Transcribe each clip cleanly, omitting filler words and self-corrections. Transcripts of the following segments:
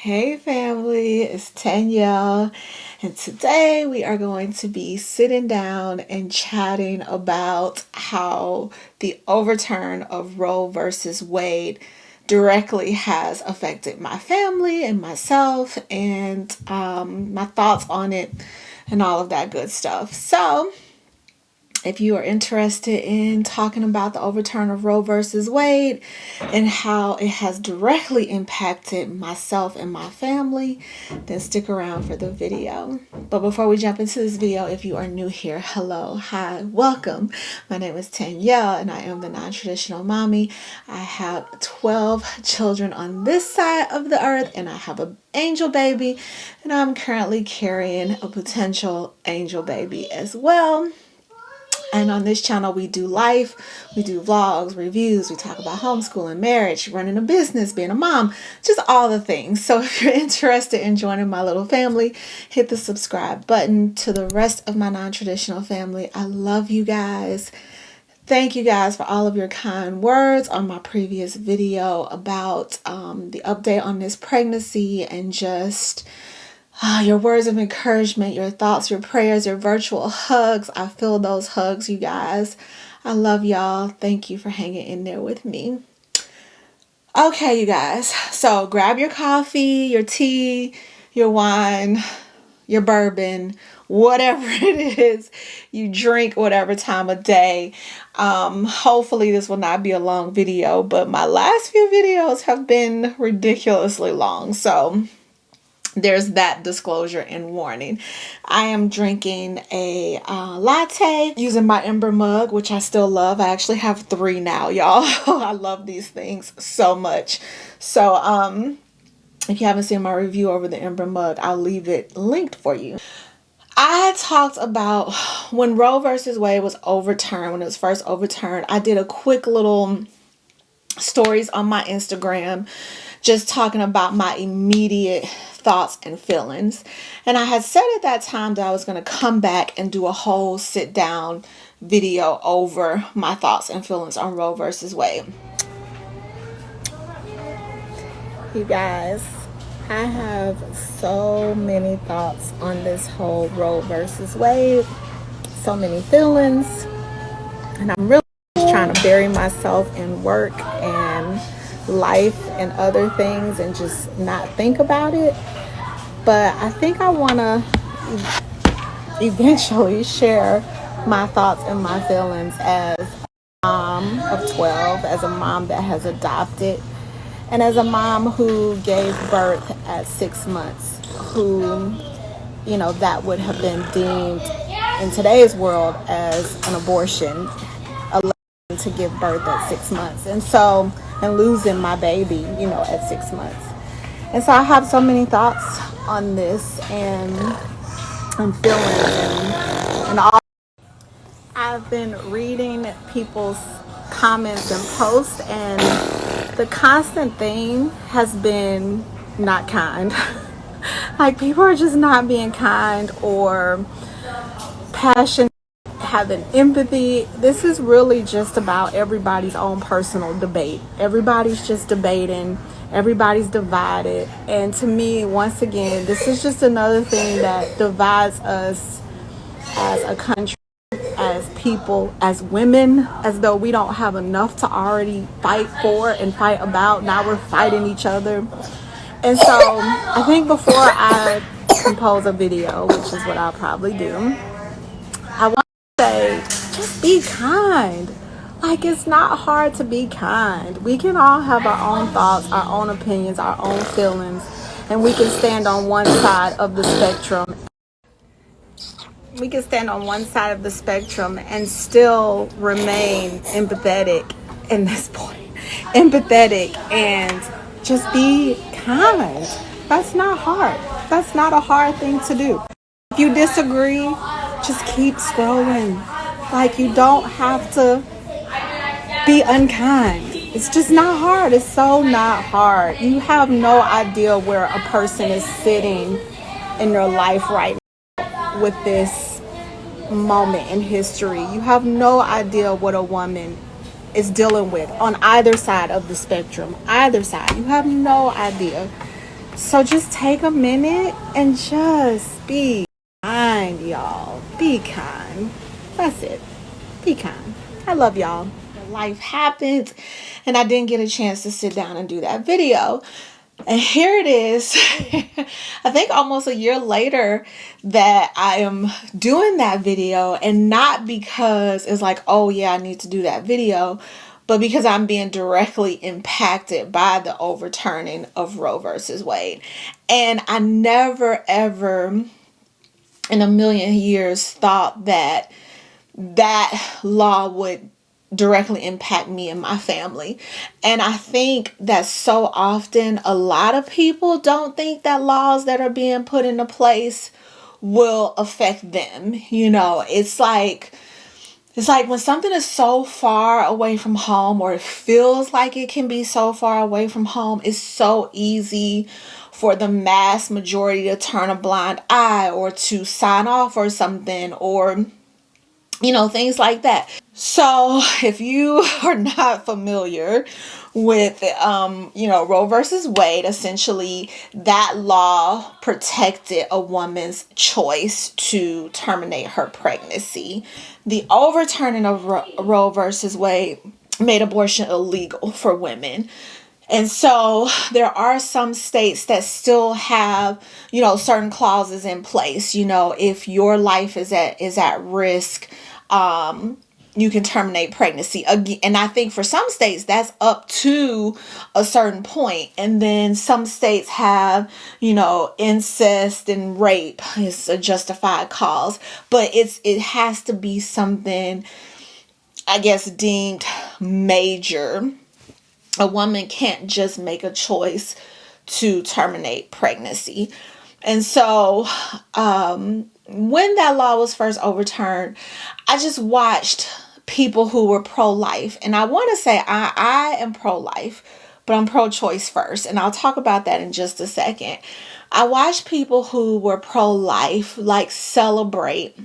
Hey family, it's Danielle, and today we are going to be sitting down and chatting about how the overturn of Roe versus Wade directly has affected my family and myself, and my thoughts on it and all of that good stuff. So, if you are interested in talking about the overturn of Roe versus Wade and how it has directly impacted myself and my family, then stick around for the video. But before we jump into this video, if you are new here, hello, hi, welcome. My name is Danielle and I am the non-traditional mommy. I have 12 children on this side of the earth and I have an angel baby, and I'm currently carrying a potential angel baby as well. And on this channel, we do life, we do vlogs, reviews, we talk about homeschooling, marriage, running a business, being a mom, just all the things. So if you're interested in joining my little family, hit the subscribe button. To the rest of my non-traditional family, I love you guys. Thank you guys for all of your kind words on my previous video about the update on this pregnancy, and just your words of encouragement, your thoughts, your prayers, your virtual hugs. I feel those hugs, you guys. I love y'all. Thank you for hanging in there with me. Okay, you guys. So grab your coffee, your tea, your wine, your bourbon, whatever it is you drink, whatever time of day. Hopefully this will not be a long video, but my last few videos have been ridiculously long. So there's that disclosure and warning. I am drinking a latte using my Ember mug, which I still love. I actually have 3 now, y'all. I love these things so much. So if you haven't seen my review over the Ember mug, I'll leave it linked for you. I talked about when Roe versus Wade was overturned, when it was first overturned. I did a quick little stories on my Instagram just talking about my immediate thoughts and feelings. And I had said at that time that I was going to come back and do a whole sit down video over my thoughts and feelings on Roe versus Wade. You guys, I have so many thoughts on this whole Roe versus Wade, so many feelings, and I'm really just trying to bury myself in work and life and other things and just not think about it. But I think I want to eventually share my thoughts and my feelings as a mom of 12, as a mom that has adopted, and as a mom who gave birth at 6 months, who, you know, that would have been deemed in today's world as an abortion, to give birth at 6 months, and losing my baby, you know, at 6 months. And so I have so many thoughts on this and feelings and all. I've been reading people's comments and posts, and the constant theme has been not kind. Like, people are just not being kind or passionate, having empathy. This is really just about everybody's own personal debate. Everybody's just debating. Everybody's divided. And to me, once again, this is just another thing that divides us as a country, as people, as women, as though we don't have enough to already fight for and fight about. Now we're fighting each other. And so I think before I compose a video, which is what I'll probably do, I want to say, just be kind. Like, it's not hard to be kind. We can all have our own thoughts, our own opinions, our own feelings, and we can stand on one side of the spectrum. We can stand on one side of the spectrum and still remain empathetic in this point. Empathetic and just be kind. That's not hard. That's not a hard thing to do. If you disagree, just keep scrolling. Like, you don't have to be unkind. It's just not hard. It's so not hard. You have no idea where a person is sitting in their life right now with this moment in history. You have no idea what a woman is dealing with on either side of the spectrum. Either side. You have no idea. So just take a minute and just be kind, y'all. Be kind. That's it. Be kind. I love y'all. Life happened and I didn't get a chance to sit down and do that video. And here it is, I think almost a year later, that I am doing that video. And not because it's like, oh yeah, I need to do that video, but because I'm being directly impacted by the overturning of Roe versus Wade. And I never, ever in a million years thought that that law would directly impact me and my family. And I think that so often a lot of people don't think that laws that are being put into place will affect them. It's like when something is so far away from home, or it feels like it can be so far away from home, it's so easy for the mass majority to turn a blind eye or to sign off or something, or things like that. So if you are not familiar with, Roe versus Wade, essentially that law protected a woman's choice to terminate her pregnancy. The overturning of Roe versus Wade made abortion illegal for women. And so there are some states that still have, certain clauses in place. If your life is at risk, you can terminate pregnancy. And I think for some states that's up to a certain point. And then some states have, incest and rape is a justified cause. But it has to be something, I guess, deemed major. A woman can't just make a choice to terminate pregnancy. And so when that law was first overturned, I just watched people who were pro-life. And I want to say I am pro-life, but I'm pro-choice first. And I'll talk about that in just a second. I watched people who were pro-life celebrate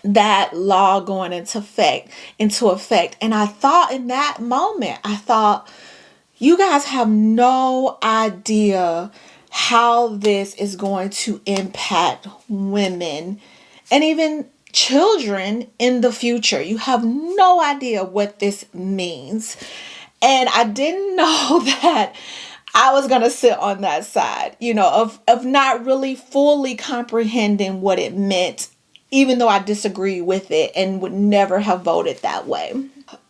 that law going into effect. And I thought in that moment, you guys have no idea how this is going to impact women and even children in the future. You have no idea what this means. And I didn't know that I was going to sit on that side, of not really fully comprehending what it meant, even though I disagree with it and would never have voted that way.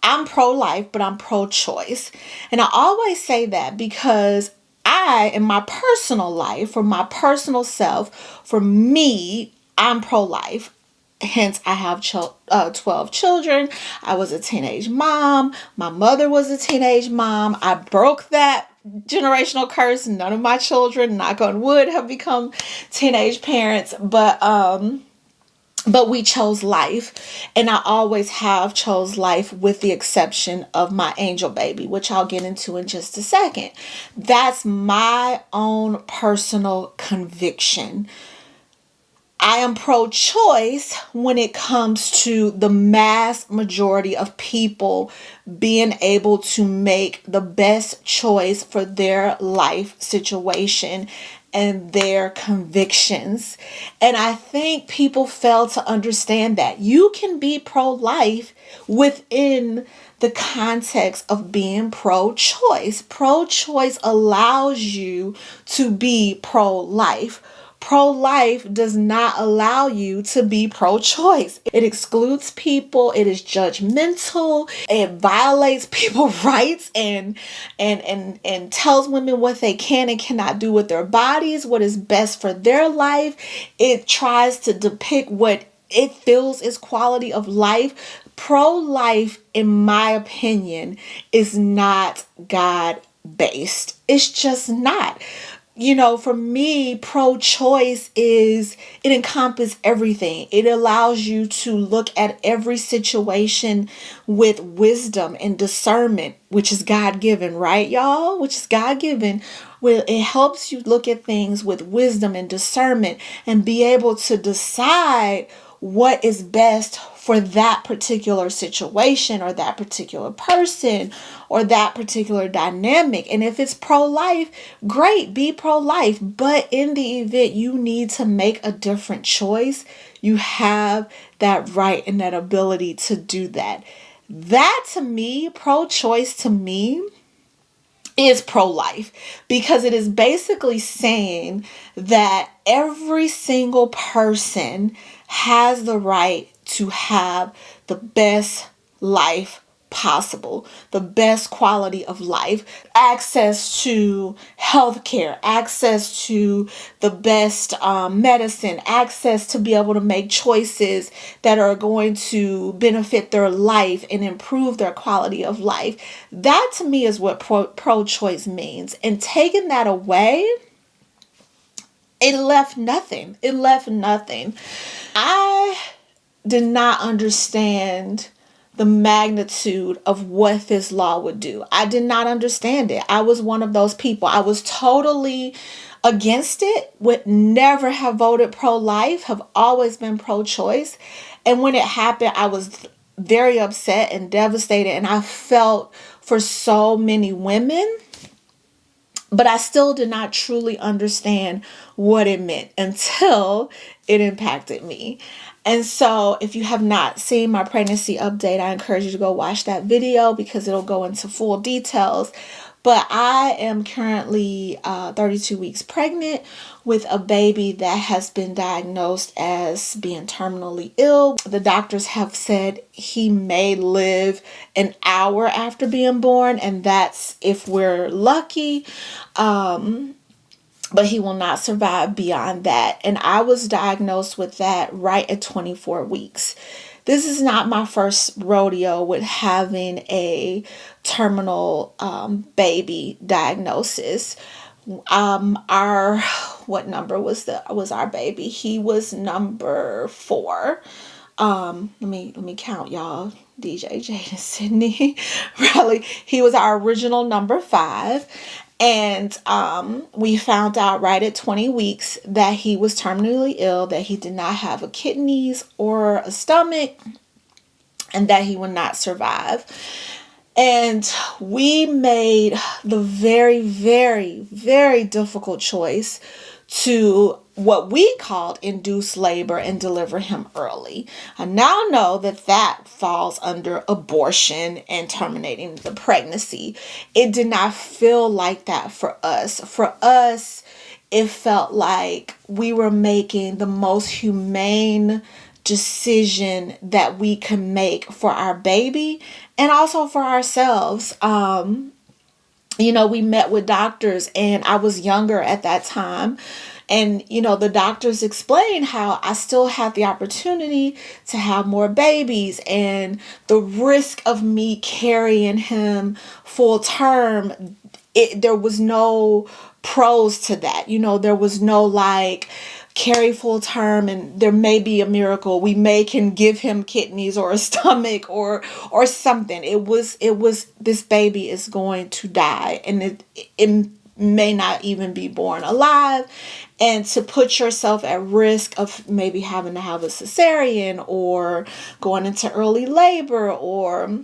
I'm pro-life, but I'm pro-choice. And I always say that because in my personal life, for my personal self, for me, I'm pro-life. Hence, I have 12 children. I was a teenage mom. My mother was a teenage mom. I broke that generational curse. None of my children, knock on wood, have become teenage parents. But we chose life, and I always have chose life, with the exception of my angel baby, which I'll get into in just a second. That's my own personal conviction. I am pro-choice when it comes to the mass majority of people being able to make the best choice for their life situation and their convictions. And I think people fail to understand that you can be pro-life within the context of being pro-choice. Pro-choice allows you to be pro-life. Pro-life does not allow you to be pro-choice. It excludes people. It is judgmental. It violates people's rights and tells women what they can and cannot do with their bodies, what is best for their life. It tries to depict what it feels is quality of life. Pro-life, in my opinion, is not God-based. It's just not. For me, pro-choice it encompasses everything. It allows you to look at every situation with wisdom and discernment, which is God-given, right, y'all? Which is God-given. Well, it helps you look at things with wisdom and discernment and be able to decide what is best for that particular situation or that particular person or that particular dynamic. And if it's pro-life, great, be pro-life. But in the event you need to make a different choice, you have that right and that ability to do that. That to me, pro-choice to me, is pro-life, because it is basically saying that every single person has the right to have the best life possible, the best quality of life, access to healthcare, access to the best medicine, access to be able to make choices that are going to benefit their life and improve their quality of life. That to me is what pro-choice means. And taking that away, it left nothing. It left nothing. I did not understand the magnitude of what this law would do. I did not understand it. I was one of those people. I was totally against it, would never have voted pro-life, have always been pro-choice. And when it happened, I was very upset and devastated, and I felt for so many women. But I still did not truly understand what it meant until it impacted me. And so if you have not seen my pregnancy update, I encourage you to go watch that video because it'll go into full details. But I am currently 32 weeks pregnant with a baby that has been diagnosed as being terminally ill. The doctors have said he may live an hour after being born, and that's if we're lucky. But he will not survive beyond that. And I was diagnosed with that right at 24 weeks. This is not my first rodeo with having a terminal baby diagnosis. What number was our baby? He was number 4. Let me count, y'all. DJ, Jaden, Sydney, Riley. He was our original number 5. And we found out right at 20 weeks that he was terminally ill, that he did not have a kidneys or a stomach, and that he would not survive. And we made the very, very, very difficult choice to what we called induced labor and deliver him early. I now know that that falls under abortion and terminating the pregnancy. It did not feel like that for us. For us, it felt like we were making the most humane decision that we could make for our baby and also for ourselves. We met with doctors, and I was younger at that time. And, the doctors explained how I still had the opportunity to have more babies, and the risk of me carrying him full term, there was no pros to that. There was no carry full term and there may be a miracle. We can give him kidneys or a stomach or something. It was this baby is going to die, and it may not even be born alive. And to put yourself at risk of maybe having to have a cesarean or going into early labor or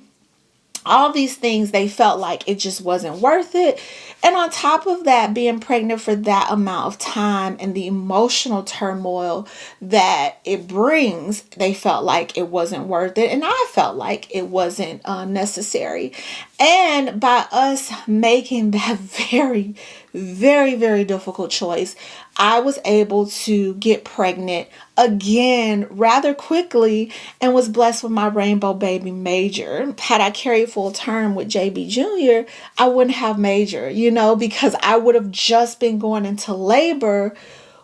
all these things, they felt like it just wasn't worth it. And on top of that, being pregnant for that amount of time and the emotional turmoil that it brings, they felt like it wasn't worth it. And I felt like it wasn't necessary. And by us making that very, very, very difficult choice, I was able to get pregnant again rather quickly and was blessed with my rainbow baby Major. Had I carried full term with JB Jr., I wouldn't have Major, because I would have just been going into labor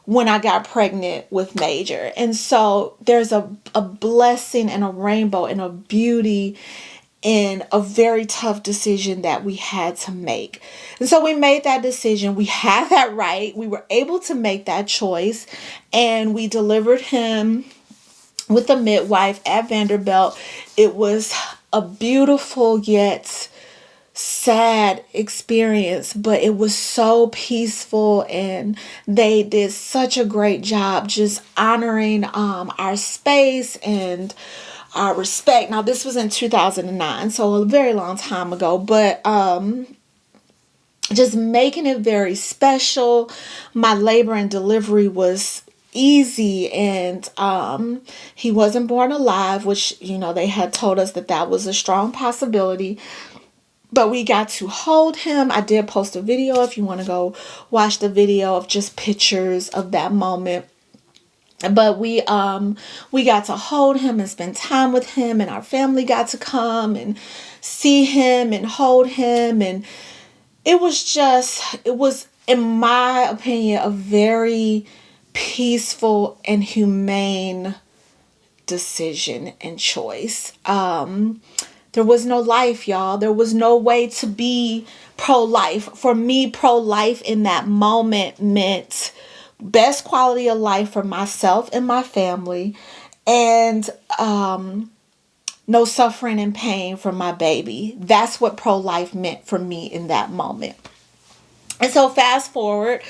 when I got pregnant with Major. And so there's a blessing and a rainbow and a beauty in a very tough decision that we had to make. And so we made that decision. We had that right. We were able to make that choice, and we delivered him with a midwife at Vanderbilt. It was a beautiful yet sad experience, but it was so peaceful, and they did such a great job just honoring our space and our respect. Now this was in 2009, so a very long time ago, but just making it very special. My labor and delivery was easy, and he wasn't born alive, which they had told us that that was a strong possibility, but we got to hold him. I did post a video if you want to go watch the video of just pictures of that moment. But we got to hold him and spend time with him, and our family got to come and see him and hold him, and it was, in my opinion, a very peaceful and humane decision and choice. There was no life, y'all. There was no way to be pro-life. For me, pro-life in that moment meant best quality of life for myself and my family, and no suffering and pain for my baby. That's what pro-life meant for me in that moment. And so fast forward,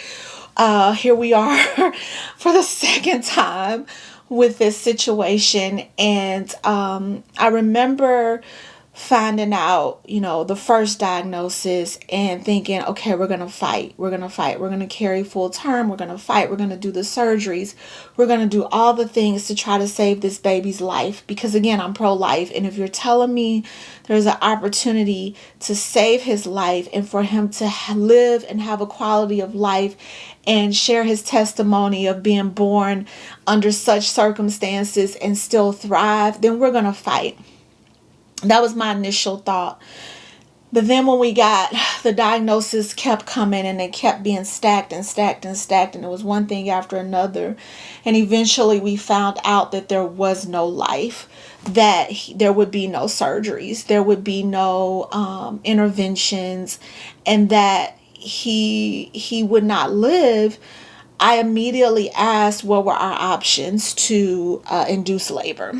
here we are for the second time with this situation. And I remember finding out, the first diagnosis and thinking, okay, we're going to fight. We're going to fight. We're going to carry full term. We're going to fight. We're going to do the surgeries. We're going to do all the things to try to save this baby's life. Because again, I'm pro-life. And if you're telling me there's an opportunity to save his life and for him to live and have a quality of life and share his testimony of being born under such circumstances and still thrive, then we're going to fight. That was my initial thought. But then when we got the diagnosis kept coming, and they kept being stacked and stacked and stacked, and it was one thing after another. And eventually we found out that there was no life, that there would be no surgeries, there would be no interventions, and that he would not live. I immediately asked what were our options to induce labor.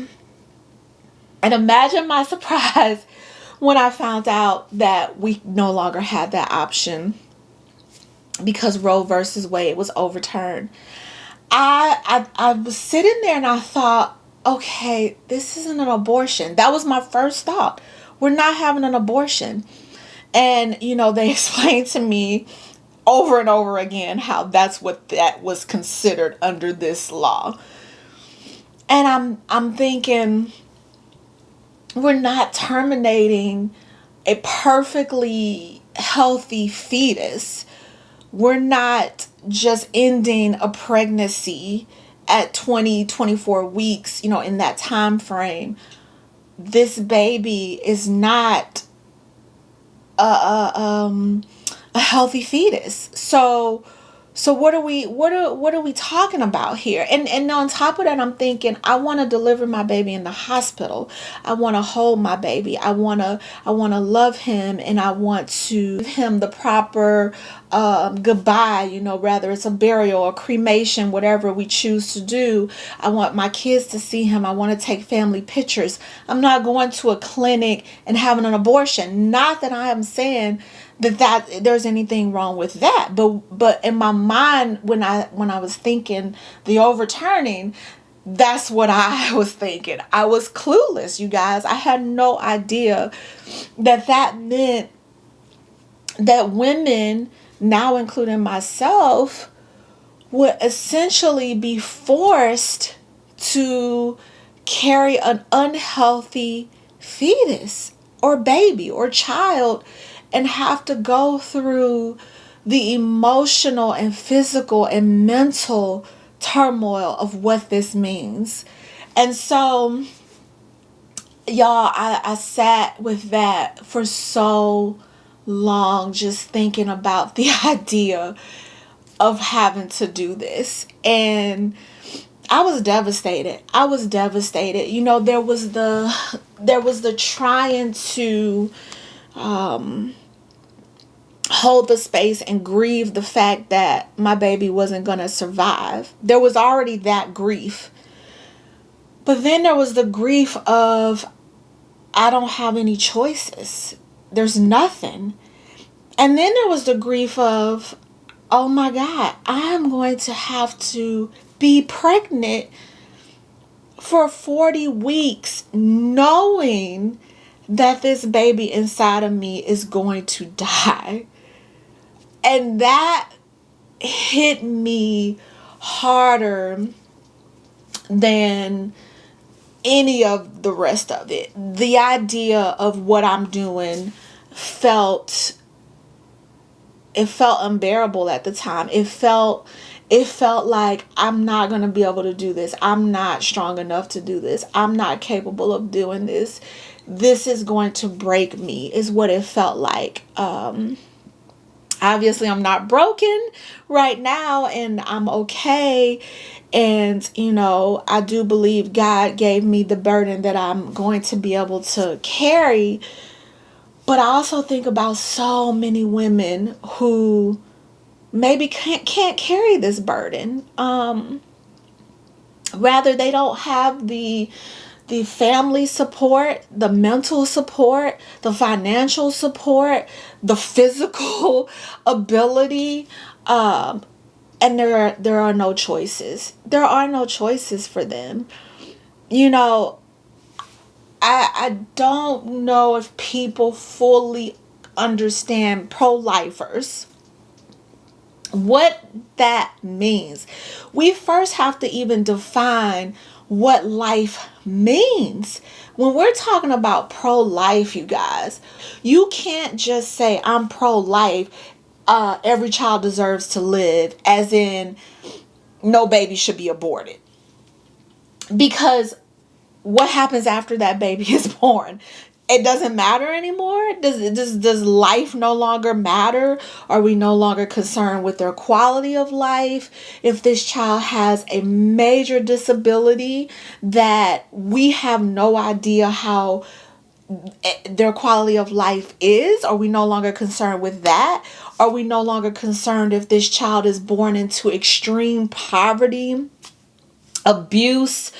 And imagine my surprise when I found out that we no longer had that option because Roe versus Wade was overturned. I was sitting there and I thought, okay, this isn't an abortion. That was my first thought. We're not having an abortion. And, they explained to me over and over again how that's what that was considered under this law. And I'm thinking, we're not terminating a perfectly healthy fetus. We're not just ending a pregnancy at 24 weeks, in that time frame. This baby is not a healthy fetus. So what are we talking about here? And on top of that, I'm thinking, I want to deliver my baby in the hospital. I want to hold my baby. I want to love him, and I want to give him the proper goodbye, whether it's a burial or cremation, whatever we choose to do. I want my kids to see him. I want to take family pictures. I'm not going to a clinic and having an abortion. Not that I am saying that there's anything wrong with that, but in my mind, when I was thinking the overturning, that's what I was thinking. I was clueless, you guys. I had no idea that meant that women, now including myself, would essentially be forced to carry an unhealthy fetus or baby or child and have to go through the emotional and physical and mental turmoil of what this means. And so, y'all, I sat with that for so long, just thinking about the idea of having to do this. And I was devastated. There was the trying to hold the space and grieve the fact that my baby wasn't going to survive. There was already that grief. But then there was the grief of, I don't have any choices. there's nothing. And then there was the grief of, oh my God, I'm going to have to be pregnant for 40 weeks knowing that this baby inside of me is going to die. And that hit me harder than any of the rest of it. The idea of what I'm doing felt unbearable at the time. It felt like I'm not going to be able to do this. I'm not strong enough to do this. I'm not capable of doing this. This is going to break me, is what it felt like. Obviously, I'm not broken right now, and I'm okay. And, I do believe God gave me the burden that I'm going to be able to carry. But I also think about so many women who maybe can't carry this burden. Rather, they don't have the family support, the mental support, the financial support, the physical ability, and there are no choices. There are no choices for them. You know, I don't know if people fully understand pro-lifers, what that means. We first have to even define what life means. When we're talking about pro-life, you guys, you can't just say I'm pro-life. Every child deserves to live, as in no baby should be aborted. Because what happens after that baby is born? It doesn't matter anymore. Does life no longer matter? Are we no longer concerned with their quality of life? If this child has a major disability that we have no idea how their quality of life is, are we no longer concerned with that? Are we no longer concerned if this child is born into extreme poverty, abuse,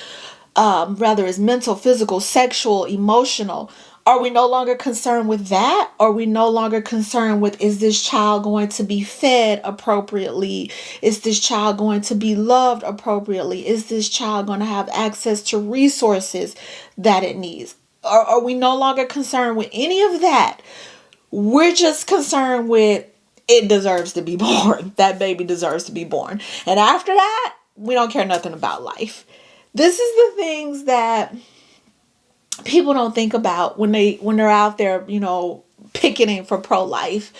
whether it's mental, physical, sexual, emotional? Are we no longer concerned with that? Are we no longer concerned with, is this child going to be fed appropriately? Is this child going to be loved appropriately? Is this child going to have access to resources that it needs? Are we no longer concerned with any of that? We're just concerned with, it deserves to be born. That baby deserves to be born. And after that, we don't care nothing about life. This is the things that people don't think about when they're out there, picketing for pro-life.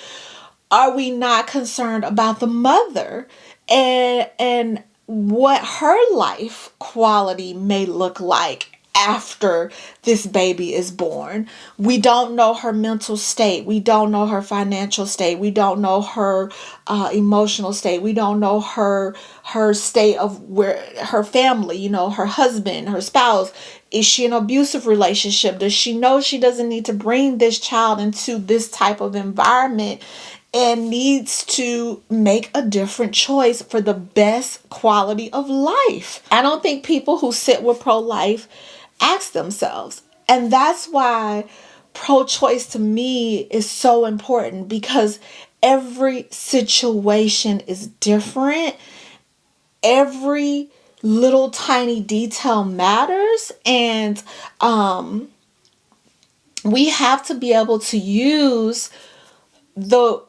Are we not concerned about the mother and what her life quality may look like after this baby is born? We don't know her mental state. We don't know her financial state. We don't know her emotional state. We don't know her state of where her family, her husband, her spouse. Is she in an abusive relationship? Does she know she doesn't need to bring this child into this type of environment and needs to make a different choice for the best quality of life? I don't think people who sit with pro-life ask themselves. And that's why pro-choice to me is so important, because every situation is different. Every little tiny detail matters. And we have to be able to use the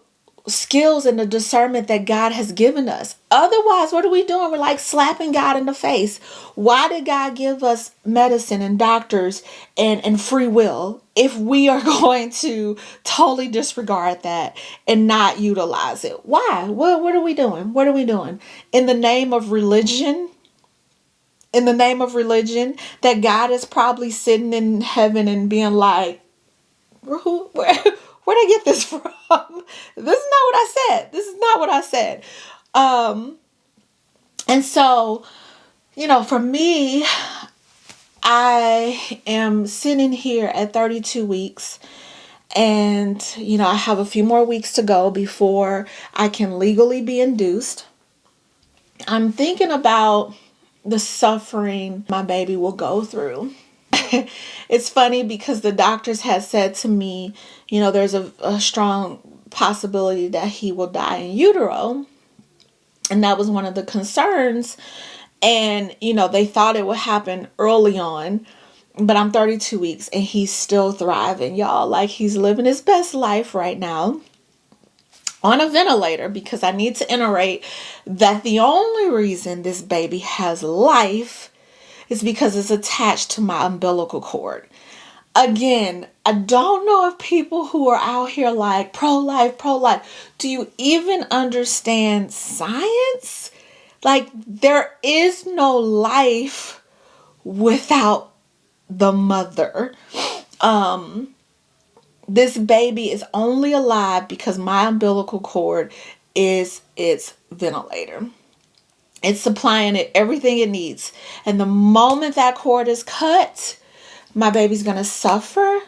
skills and the discernment that God has given us. Otherwise, what are we doing? We're like slapping God in the face. Why did God give us medicine and doctors and free will if we are going to totally disregard that and not utilize it? Why? What are we doing? What are we doing? In the name of religion? In the name of religion, that God is probably sitting in heaven and being like, where'd I get this from? This is not what I said. This is not what I said. And so, for me, I am sitting here at 32 weeks, and, I have a few more weeks to go before I can legally be induced. I'm thinking about the suffering my baby will go through. it's funny because the doctors had said to me, there's a strong possibility that he will die in utero. And that was one of the concerns. And, they thought it would happen early on. But I'm 32 weeks and he's still thriving, y'all. Like, he's living his best life right now on a ventilator, because I need to iterate that the only reason this baby has life is because it's attached to my umbilical cord. Again, I don't know if people who are out here like pro-life, do you even understand science? Like, there is no life without the mother. This baby is only alive because my umbilical cord is its ventilator. It's supplying it everything it needs. And the moment that cord is cut, my baby's going to suffer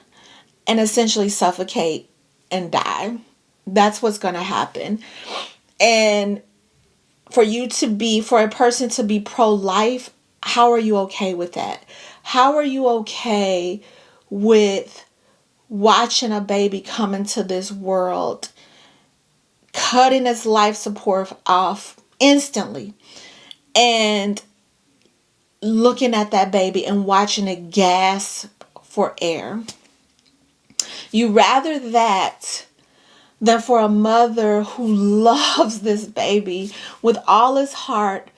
and essentially suffocate and die. That's what's going to happen. And for a person to be pro-life, how are you okay with that? How are you okay with watching a baby come into this world, cutting its life support off instantly, and looking at that baby and watching it gasp for air? You rather that than for a mother who loves this baby with all his heart,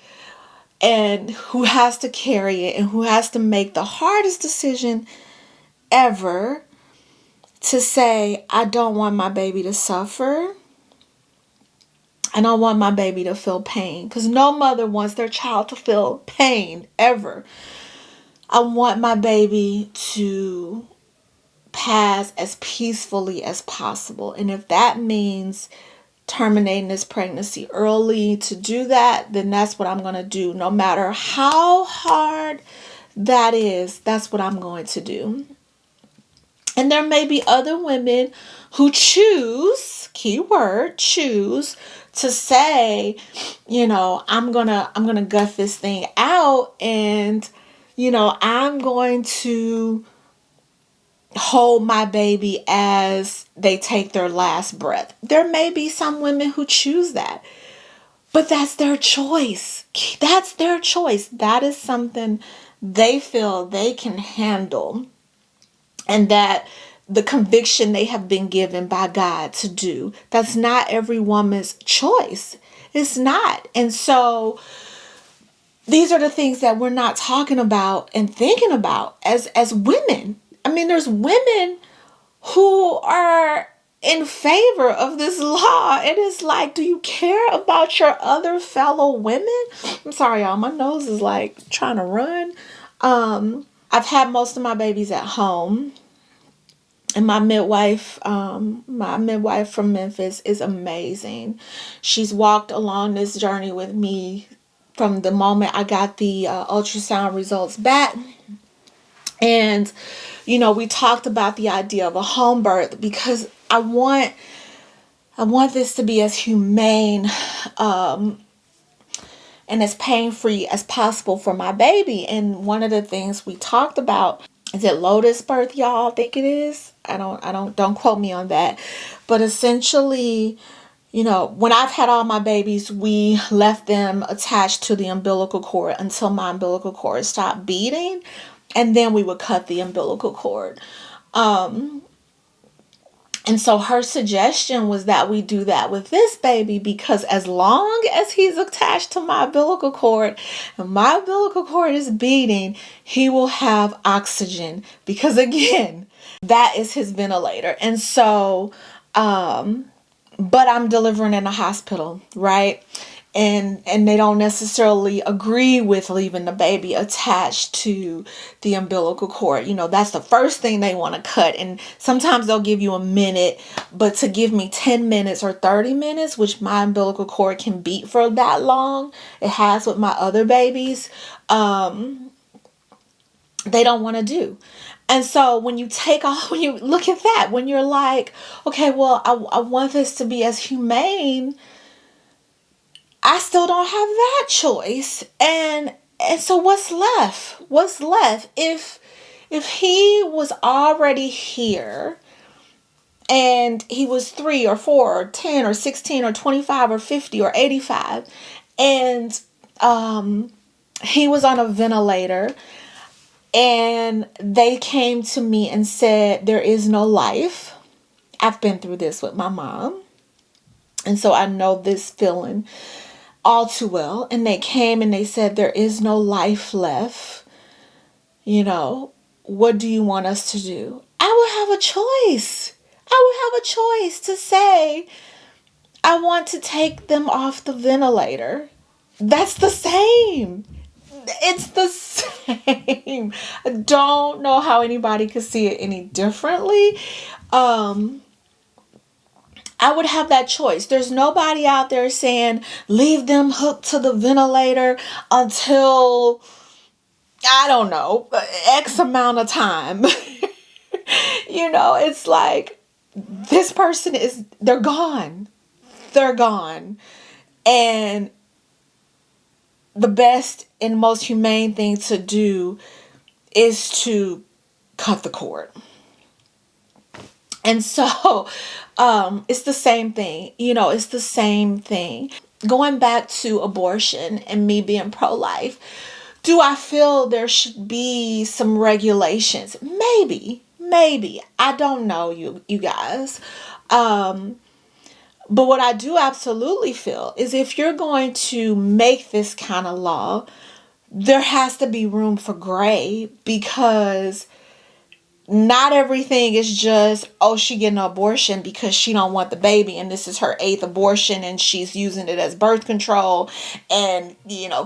and who has to carry it, and who has to make the hardest decision ever to say, I don't want my baby to suffer. I don't want my baby to feel pain, because no mother wants their child to feel pain ever. I want my baby to pass as peacefully as possible. And if that means terminating this pregnancy early to do that, then that's what I'm going to do. No matter how hard that is, that's what I'm going to do. And there may be other women who choose, keyword, choose, to say, I'm gonna gut this thing out, and I'm going to hold my baby as they take their last breath. There may be some women who choose that, but that's their choice. That's their choice. That is something they feel they can handle, and that the conviction they have been given by God to do. That's not every woman's choice. It's not. And so these are the things that we're not talking about and thinking about as women. I mean, there's women who are in favor of this law. It is like, do you care about your other fellow women? I'm sorry, y'all. My nose is like trying to run. I've had most of my babies at home. And my midwife from Memphis is amazing. She's walked along this journey with me from the moment I got the ultrasound results back. And, we talked about the idea of a home birth, because I want this to be as humane and as pain-free as possible for my baby. And one of the things we talked about, is it lotus birth, y'all? I think it is. Don't quote me on that. But essentially, when I've had all my babies, we left them attached to the umbilical cord until my umbilical cord stopped beating. And then we would cut the umbilical cord. And so her suggestion was that we do that with this baby, because as long as he's attached to my umbilical cord and my umbilical cord is beating, he will have oxygen, because again, that is his ventilator. And so, but I'm delivering in a hospital, right? And they don't necessarily agree with leaving the baby attached to the umbilical cord. That's the first thing they want to cut. And sometimes they'll give you a minute, but to give me 10 minutes or 30 minutes, which my umbilical cord can beat for that long, it has with my other babies, they don't want to do. And so when you look at that, when you're like, okay, well, I want this to be as humane, I still don't have that choice. And so what's left? If If he was already here and he was 3 or 4 or 10 or 16 or 25 or 50 or 85, and he was on a ventilator, and they came to me and said, there is no life. I've been through this with my mom, and so I know this feeling all too well. And they came and they said, there is no life left. What do you want us to do? I would have a choice. I would have a choice to say, I want to take them off the ventilator. That's the same. It's the same. I don't know how anybody could see it any differently. I would have that choice. There's nobody out there saying, leave them hooked to the ventilator until, I don't know, X amount of time. It's like, this person they're gone. They're gone. And the best and most humane thing to do is to cut the cord. And so it's the same thing. It's the same thing. Going back to abortion and me being pro-life, do I feel there should be some regulations? Maybe. I don't know, you guys. But what I do absolutely feel is if you're going to make this kind of law, there has to be room for gray, because not everything is just, she getting an abortion because she don't want the baby and this is her 8th abortion and she's using it as birth control and,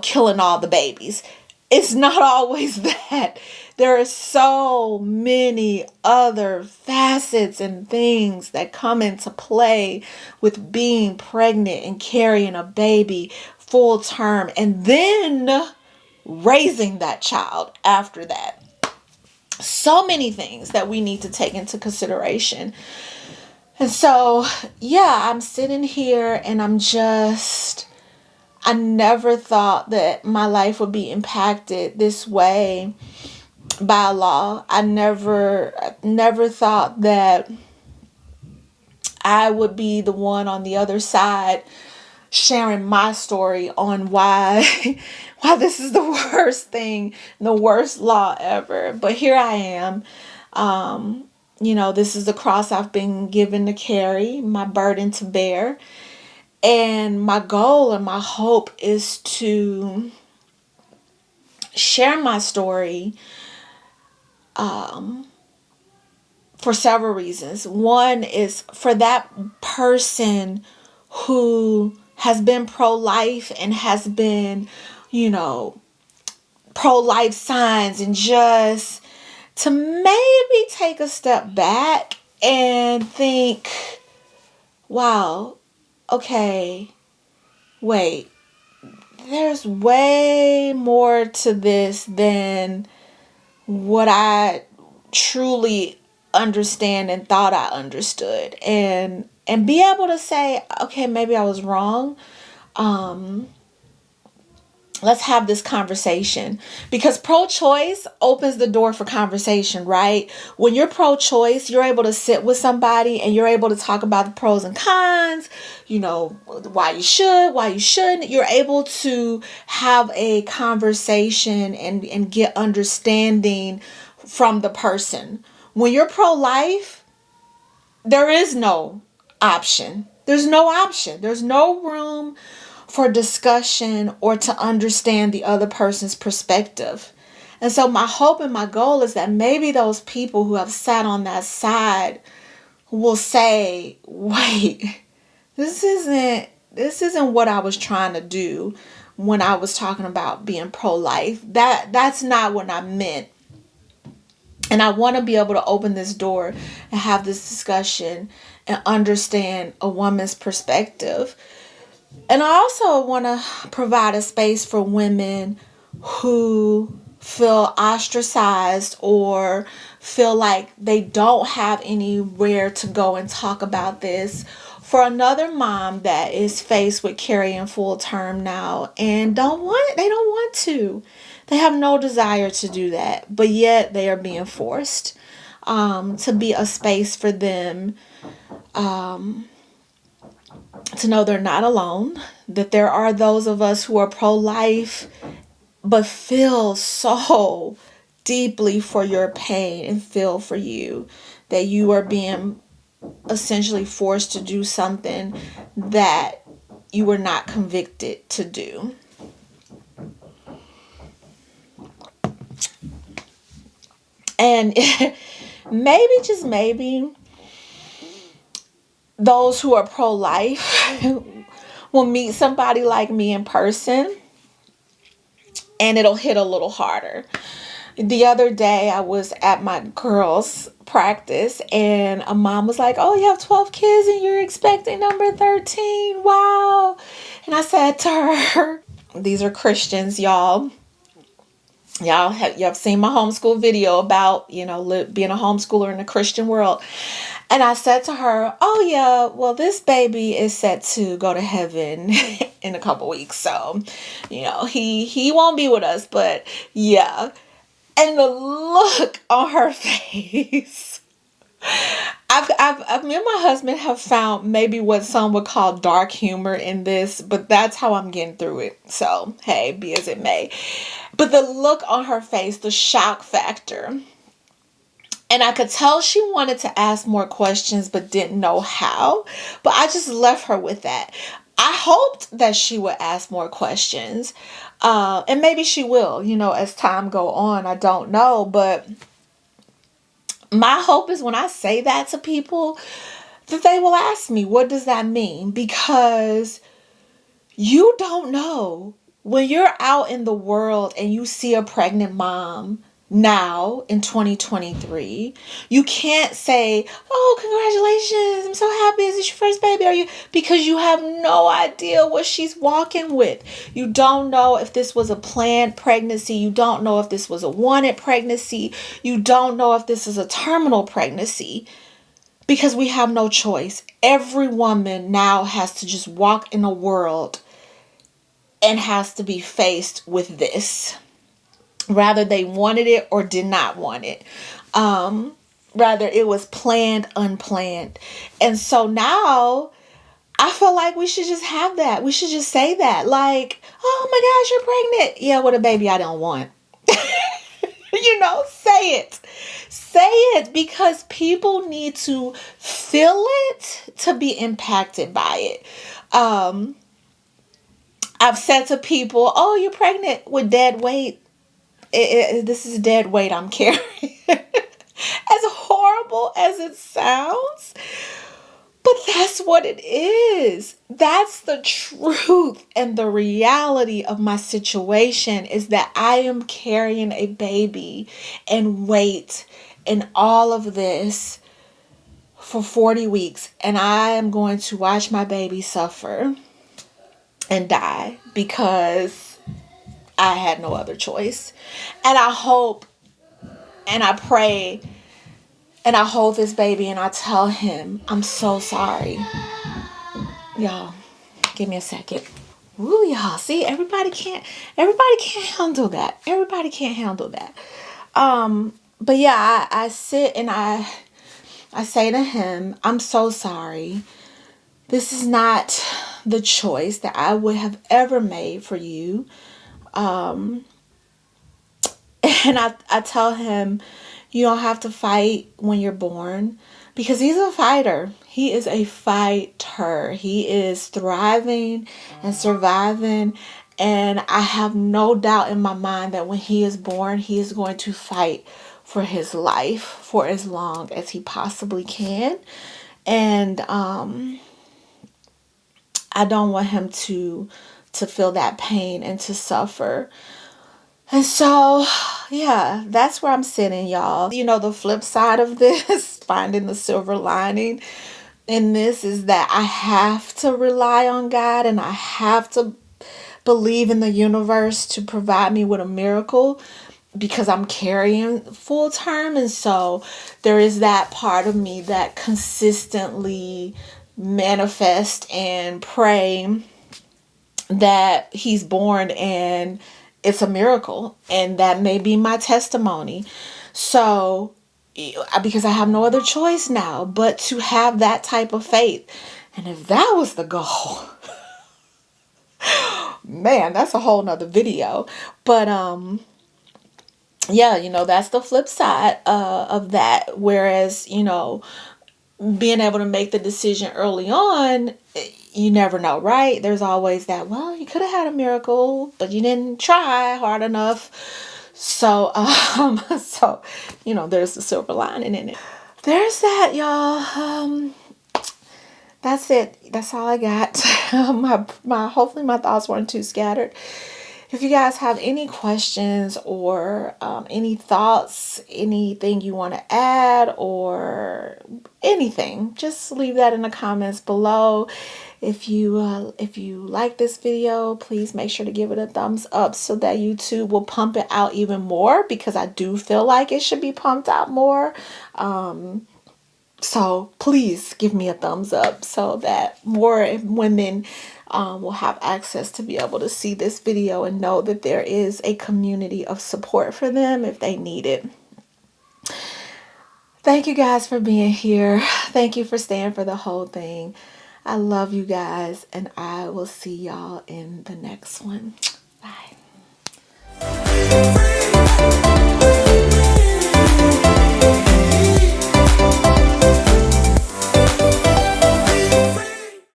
killing all the babies. It's not always that. There are so many other facets and things that come into play with being pregnant and carrying a baby full term and then raising that child after that. So many things that we need to take into consideration. And so, I'm sitting here and I never thought that my life would be impacted this way by law. I never thought that I would be the one on the other side sharing my story on why this is the worst thing, the worst law ever. But here I am. This is the cross I've been given to carry, my burden to bear. And my goal and my hope is to share my story for several reasons. One is for that person who has been pro-life and has been, pro-life signs, and just to maybe take a step back and think, wow, okay, wait, there's way more to this than what I truly understand and thought I understood, and be able to say, okay, maybe I was wrong. Let's have this conversation, because pro-choice opens the door for conversation, right? When you're pro-choice, you're able to sit with somebody and you're able to talk about the pros and cons, why you should, why you shouldn't. You're able to have a conversation and get understanding from the person. When you're pro-life, there is no option. There's no option. There's no room for discussion or to understand the other person's perspective. And so my hope and my goal is that maybe those people who have sat on that side will say, wait, this isn't what I was trying to do when I was talking about being pro-life. That's not what I meant. And I want to be able to open this door and have this discussion and understand a woman's perspective. And I also want to provide a space for women who feel ostracized or feel like they don't have anywhere to go and talk about this, for another mom that is faced with carrying full term now and they don't want to. They have no desire to do that, but yet they are being forced to be a space for them to know they're not alone, that there are those of us who are pro-life but feel so deeply for your pain and feel for you that you are being essentially forced to do something that you were not convicted to do. And maybe, just maybe, those who are pro-life will meet somebody like me in person and it'll hit a little harder. The other day I was at my girls' practice and a mom was like, "Oh, you have 12 kids and you're expecting number 13. Wow." And I said to her, these are Christians, y'all. You have seen my homeschool video about, being a homeschooler in a Christian world. And I said to her, "Oh yeah, well, this baby is set to go to heaven in a couple weeks. So, he won't be with us, but yeah." And the look on her face. Me and my husband have found maybe what some would call dark humor in this, but that's how I'm getting through it. So, hey, be as it may. But the look on her face, the shock factor. And I could tell she wanted to ask more questions, but didn't know how. But I just left her with that. I hoped that she would ask more questions. And maybe she will, as time go on. I don't know. But my hope is when I say that to people, that they will ask me, what does that mean? Because you don't know. When you're out in the world and you see a pregnant mom now in 2023, you can't say, "Oh, congratulations, I'm so happy, is this your first baby?" Because you have no idea what she's walking with. You don't know if this was a planned pregnancy. You don't know if this was a wanted pregnancy. You don't know if this is a terminal pregnancy, because we have no choice. Every woman now has to just walk in a world and has to be faced with this. Rather they wanted it or did not want it. Rather it was planned, unplanned. And so now I feel like we should just have that. We should just say that. Like, "Oh my gosh, you're pregnant." "Yeah, with a baby I don't want." Say it. Say it, because people need to feel it to be impacted by it. I've said to people, "Oh, you're pregnant with dead weight." This is dead weight I'm carrying. As horrible as it sounds, but that's what it is. That's the truth and the reality of my situation, is that I am carrying a baby and weight and all of this for 40 weeks. And I am going to watch my baby suffer and die because I had no other choice. And I hope and I pray and I hold this baby and I tell him, "I'm so sorry." Y'all, give me a second. Woo, y'all. See, everybody can't handle that. Everybody can't handle that. But yeah, I sit and I say to him, "I'm so sorry. This is not the choice that I would have ever made for you." And I tell him, "You don't have to fight when you're born," because he's a fighter. He is a fighter. He is thriving and surviving. And I have no doubt in my mind that when he is born, he is going to fight for his life for as long as he possibly can. And I don't want him to feel that pain and to suffer. And so, yeah, that's where I'm sitting, y'all. The flip side of this, finding the silver lining in this, is that I have to rely on God and I have to believe in the universe to provide me with a miracle, because I'm carrying full term. And so there is that part of me that consistently manifest and pray that he's born and it's a miracle, and that may be my testimony. So, because I have no other choice now but to have that type of faith. And if that was the goal, man, that's a whole nother video. But yeah, that's the flip side of that. Whereas, being able to make the decision early on, you never know, right? There's always that, well, you could have had a miracle, but you didn't try hard enough. So, there's the silver lining in it. There's that, y'all. That's it. That's all I got. Hopefully my thoughts weren't too scattered. If you guys have any questions or any thoughts, anything you want to add or anything, just leave that in the comments below. If you like this video, please make sure to give it a thumbs up so that YouTube will pump it out even more, because I do feel like it should be pumped out more. So please give me a thumbs up so that more women will have access to be able to see this video and know that there is a community of support for them if they need it. Thank you guys for being here. Thank you for staying for the whole thing. I love you guys, and I will see y'all in the next one.